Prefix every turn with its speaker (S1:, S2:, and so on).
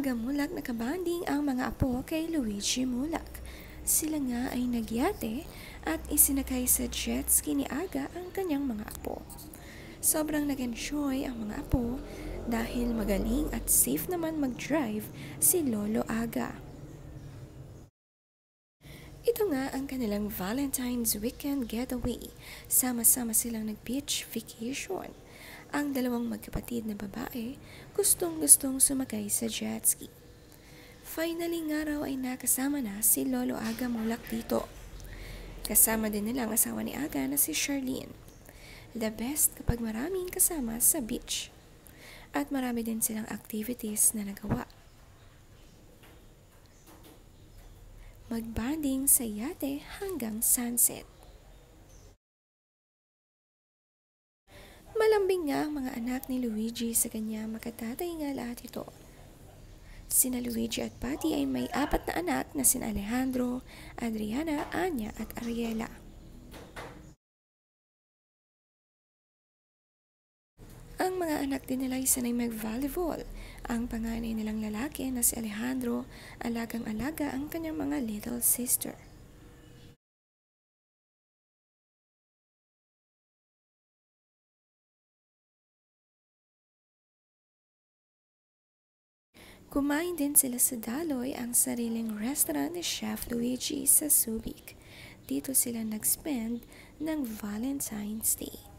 S1: Aga Mulak nakabanding ang mga apo kay Luigi Mulak. Sila nga ay nagyate at isinakay sa jet ski ni Aga ang kanyang mga apo. Sobrang nag-enjoy ang mga apo dahil magaling at safe naman mag-drive si Lolo Aga. Ito nga ang kanilang Valentine's weekend getaway. Sama-sama silang nag-beach vacation. Ang dalawang magkapatid na babae gustong-gustong sumakay sa jet ski. Finally nga raw ay nakasama na si Lolo Aga Mulak dito. Kasama din nila ang asawa ni Aga na si Charlene. The best kapag maraming kasama sa beach. At marami din silang activities na nagawa. Magbanding sa yate hanggang sunset. Malambing nga ang mga anak ni Luigi sa kanya makatatay nga lahat ito. Sina Luigi at Patty ay may 4 na anak na sina Alejandro, Adriana, Anya at Ariela. Ang mga anak din nila ay sanay mag-volleyball. Ang panganay nilang lalaki na si Alejandro, alagang-alaga ang kanyang mga little sister. Kumain din sila sa Daloy, ang sariling restaurant ni Chef Luigi sa Subic. Dito sila nag-spend ng Valentine's Day.